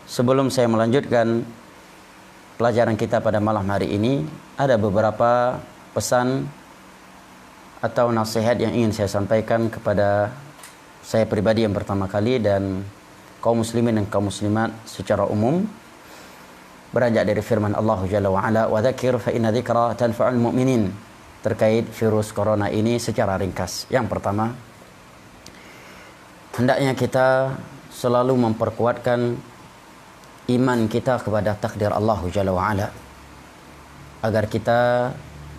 Sebelum saya melanjutkan pelajaran kita pada malam hari ini, ada beberapa pesan atau nasihat yang ingin saya sampaikan kepada saya pribadi yang pertama kali dan kaum muslimin dan kaum muslimat secara umum, beranjak dari firman Allah Jalla wa Ala, wa dzakir fa inna dzikra tanfa'ul mu'minin, terkait virus corona ini secara ringkas. Yang pertama, hendaknya kita selalu memperkuatkan iman kita kepada takdir Allah Jalla wa Ala, agar kita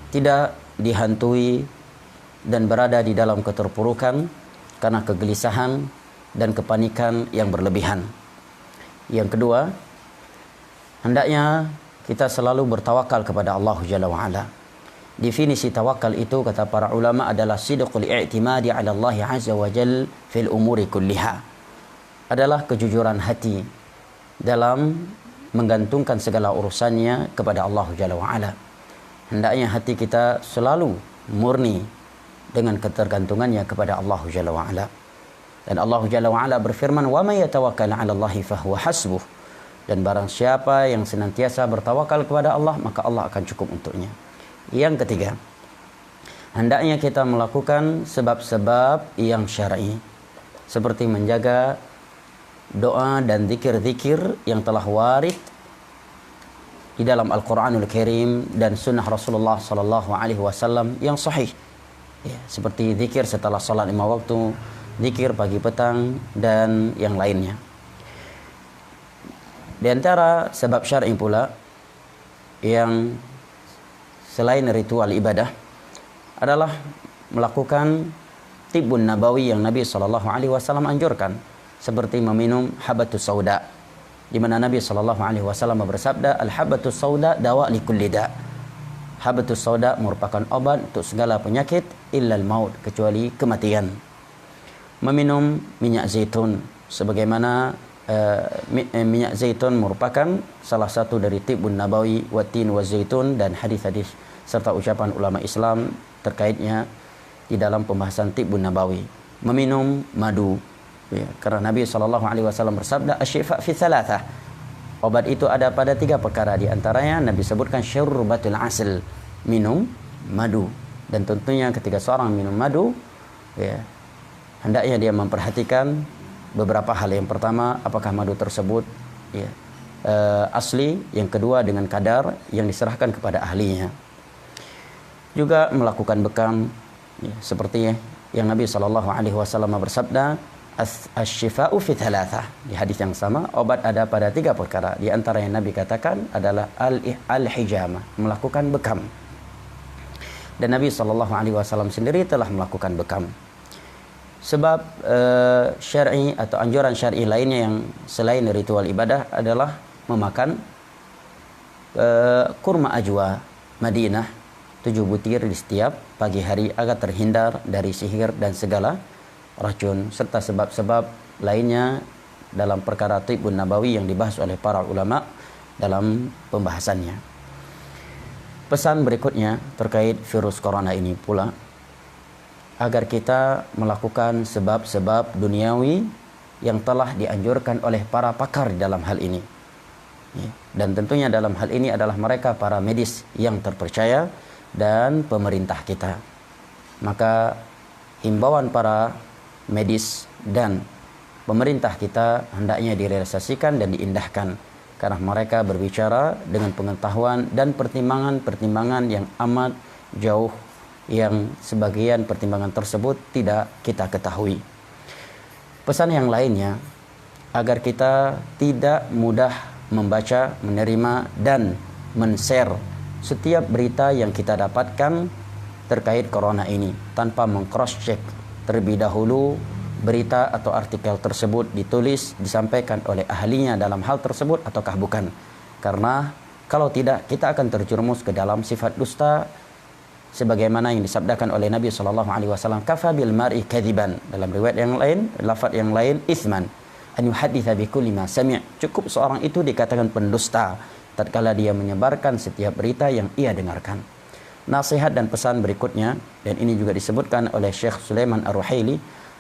tidak dihantui dan berada di dalam keterpurukan karena kegelisahan dan kepanikan yang berlebihan. Yang kedua, hendaknya kita selalu bertawakal kepada Allah Jalla wa Ala. Definisi tawakal itu, kata para ulama, adalah sidqul i'timadi 'ala Allah 'azza wa jalla fil umuri kulliha. Adalah kejujuran hati dalam menggantungkan segala urusannya kepada Allah Jalla wa Ala. Hendaknya hati kita selalu murni dengan ketergantungannya kepada Allah Jalla wa Ala. Dan Allah Jalla wa Ala berfirman, "Wa may yatawakkal 'ala Allahi fahuwa hasbuh." Dan barang siapa yang senantiasa bertawakal kepada Allah, maka Allah akan cukup untuknya. Yang ketiga, hendaknya kita melakukan sebab-sebab yang syar'i, seperti menjaga doa dan zikir-zikir yang telah warid di dalam Al-Quranul Karim dan sunnah Rasulullah sallallahu alaihi wasallam yang sahih. Ya, seperti zikir setelah salat 5 waktu, zikir pagi petang dan yang lainnya. Di antara sebab syar'i pula yang selain ritual ibadah adalah melakukan tibbun nabawi yang Nabi sallallahu alaihi wasallam anjurkan, seperti meminum habatus sauda, di mana Nabi sallallahu alaihi wasallam bersabda, al-habatus sauda dawa li kulli da. Habatus sauda merupakan obat untuk segala penyakit illal maut, kecuali kematian. Meminum minyak zaitun, sebagaimana minyak zaitun merupakan salah satu dari tibbun nabawi, watin wa zaitun, dan hadis-hadis serta ucapan ulama Islam terkaitnya di dalam pembahasan tibbun nabawi. Meminum madu, ya, karena Nabi SAW bersabda, asyifa fi thalathah, obat itu ada pada 3 perkara. Di antaranya Nabi sebutkan syurbatul asl, minum madu. Dan tentunya ketika seorang minum madu, ya, hendaknya dia memperhatikan beberapa hal. Yang pertama, apakah madu tersebut, ya, asli. Yang kedua, dengan kadar yang diserahkan kepada ahlinya. Juga melakukan bekam, ya, seperti yang Nabi SAW bersabda, asy-syifa'u fi thalathah. Di hadis yang sama, obat ada pada 3 perkara. Di antara yang Nabi katakan adalah al-hijamah, melakukan bekam. Dan Nabi SAW sendiri telah melakukan bekam. Sebab syar'i atau anjuran syar'i lainnya yang selain ritual ibadah adalah memakan kurma ajwa Madinah 7 butir di setiap pagi hari, agar terhindar dari sihir dan segala racun, serta sebab-sebab lainnya dalam perkara tibbun nabawi yang dibahas oleh para ulama dalam pembahasannya. Pesan berikutnya terkait virus corona ini pula, agar kita melakukan sebab-sebab duniawi yang telah dianjurkan oleh para pakar dalam hal ini. Dan tentunya dalam hal ini adalah mereka para medis yang terpercaya dan pemerintah kita. Maka himbauan para medis dan pemerintah kita hendaknya direalisasikan dan diindahkan, karena mereka berbicara dengan pengetahuan dan pertimbangan-pertimbangan yang amat jauh, yang sebagian pertimbangan tersebut tidak kita ketahui. Pesan yang lainnya, agar kita tidak mudah membaca, menerima dan men-share setiap berita yang kita dapatkan terkait corona ini tanpa meng-cross-check terlebih dahulu berita atau artikel tersebut ditulis, disampaikan oleh ahlinya dalam hal tersebut ataukah bukan. Karena kalau tidak, kita akan terjerumus ke dalam sifat dusta, sebagaimana yang disabdakan oleh Nabi SAW, kafa bil mar'i kadziban, dalam riwayat yang lain, lafaz yang lain, itsman an yuhadditsa bi kulli ma sami', cukup seorang itu dikatakan pendusta tatkala dia menyebarkan setiap berita yang ia dengarkan. Nasihat dan pesan berikutnya, dan ini juga disebutkan oleh Syekh Sulaiman Ar-Ruhaili,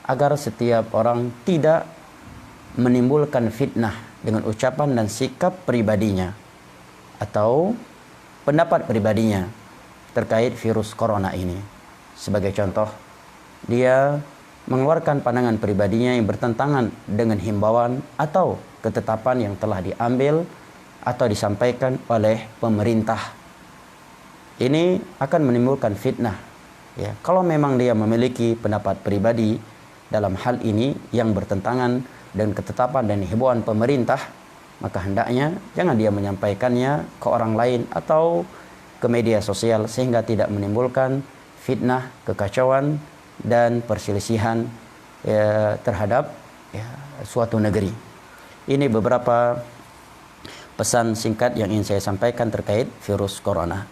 agar setiap orang tidak menimbulkan fitnah dengan ucapan dan sikap pribadinya atau pendapat pribadinya terkait virus corona ini. Sebagai contoh, dia mengeluarkan pandangan pribadinya yang bertentangan dengan himbauan atau ketetapan yang telah diambil atau disampaikan oleh pemerintah. Ini akan menimbulkan fitnah. Ya, kalau memang dia memiliki pendapat pribadi dalam hal ini yang bertentangan dengan ketetapan dan himbauan pemerintah, maka hendaknya jangan dia menyampaikannya ke orang lain atau ke media sosial sehingga tidak menimbulkan fitnah, kekacauan dan perselisihan terhadap suatu negeri. Ini beberapa pesan singkat yang ingin saya sampaikan terkait virus corona.